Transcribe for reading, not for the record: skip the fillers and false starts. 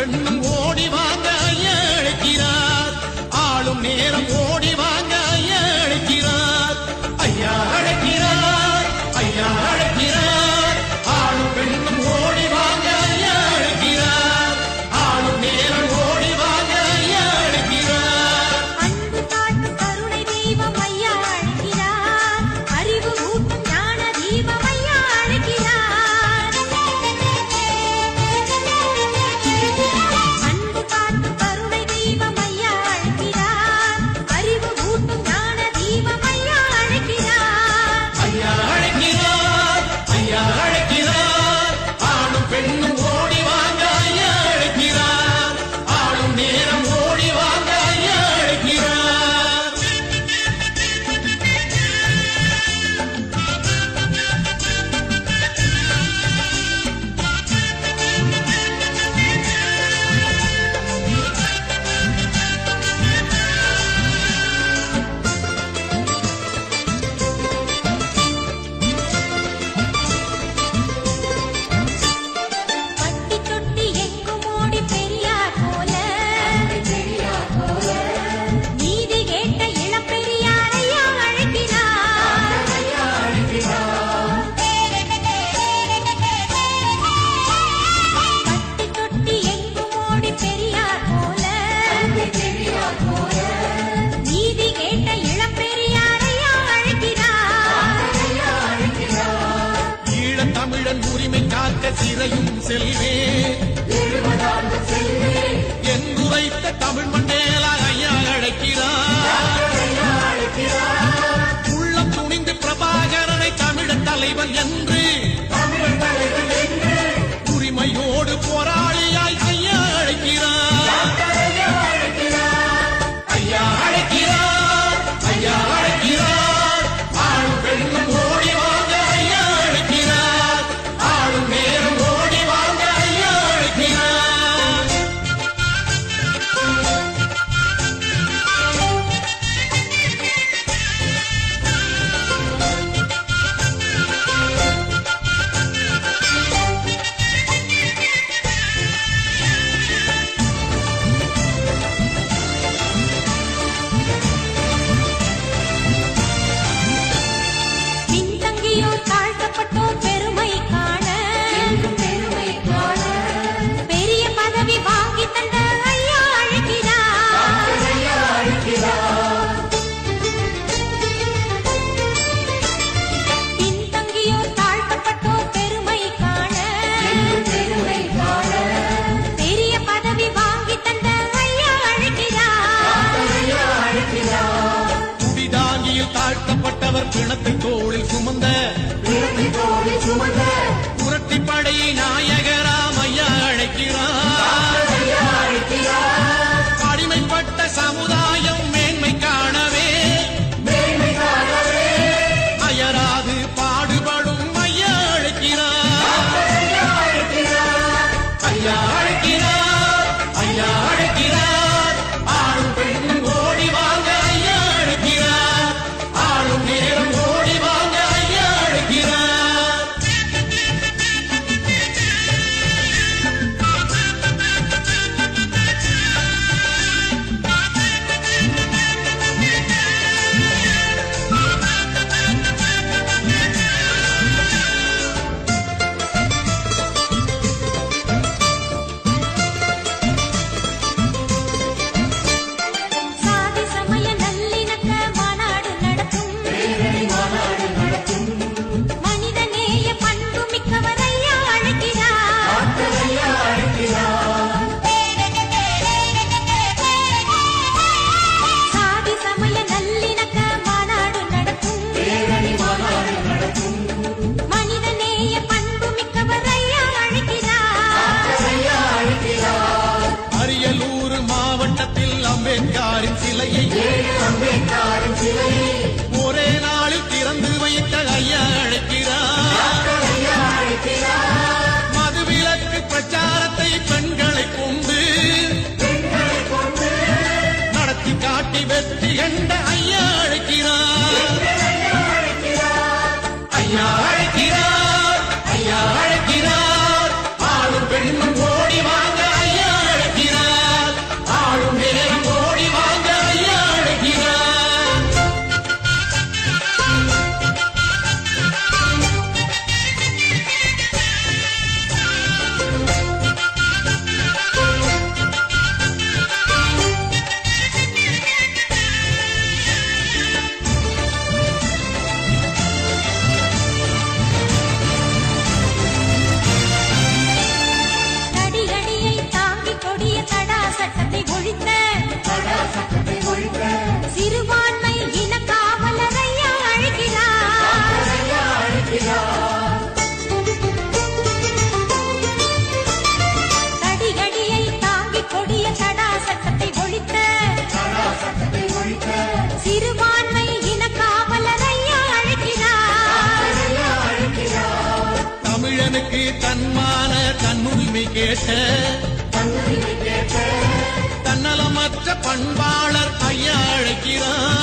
பெண்ணும் ஓடி வாங்க ஐயா அழைக்கிறார். ஆளும் நேரம் ஓடி வாங்க ஐயா அழைக்கிறார். ஐயா அழைக்கிறார், ஐயா அழைக்கிறார். ஆளும் பெண்ணும் ஓடி வாங்க ஐயா அழைக்கிறார். ஆளும் நேரம் ஓடி வாங்க ஐயா அழைக்கிறார். அன்பு காட்டும் கருணை தெய்வம் ஐயா அழைக்கிறார். அறிவு ஊட்டும் ஞான தீபம் ஐயா அழைக்கிறார். அன்பு காட்டும் கருணை தெய்வம் ஐயா அழைக்கிறார். அறிவு ஊட்டும் ஞான தீபம் ஐயா அழைக்கிறார். ஐயா அழைக்கிறார், ஐயா அழைக்கிறார். ஆளும் பெண்ணும் ஓடி வாங்க ஐயா அழைக்கிறார். ஆளும் நேரம் ஓடி வாங்க ஐயா அழைக்கிறார். பட்டி தொட்டி எங்கும் ஓடி பெரியார் போல நீதி கேட்ட இளம் பெரியார் ஐயா அழைக்கிறார். பட்டி தொட்டி எங்கும் ஓடி பெரியார் போல நீதி கேட்ட இளம் பெரியார் ஐயா அழைக்கிறார். ஈழத் தமிழன் உரிமை காக்க சிறையும் செல்வேன் என்றுரைத்த தமிழ் மண்டேலா ஐயா அழைக்கிறார். உள்ளம் துணிந்து பிரபாகரனை தமிழர் தலைவன் என்று உரிமையோடு போராளியாய் ஐயா அழைக்கிறார். ஐயா அழைக்கிறார், ஐயா அழைக்கிறார். ஆளும் பெண்ணும் ஓடி வாங்க ஐயா அழைக்கிறார். ஆளும் நேரம் ஓடி வாங்க ஐயா அழைக்கிறார். பின்தங்கியோர் தாழ்த்தப்பட்டோர் பெருமை காண பெரிய பதவி வாங்கி தந்த ஐயா அழைக்கிறார். பின்தங்கியோர் தாழ்த்தப்பட்டோர் பெருமை காண பெரிய பதவி வாங்கி தந்த ஐயா அழைக்கிறார். குடிதாங்கியில் தாழ்த்தப்பட்டவர் பிணத்தை தோளில் சுமந்த புரட்சி படையை நாயகராம் ஐயா அழைக்கிறார். அடிமைப்பட்ட சமுதாயம் மேன்மை காணவே அயராது பாடுபடும் ஐயா அழைக்கிறார். ஐயா அழைக்கிறார், ஐயா அழைக்கிறார். ஆளும் பெண்ணும் ஓடி வாங்க ஐயா அழைக்கிறார். ஆளும் நேரம் ஓடி கேட்ட தன்னலமற்ற பண்பாளர் ஐயா அழைக்கிறார்.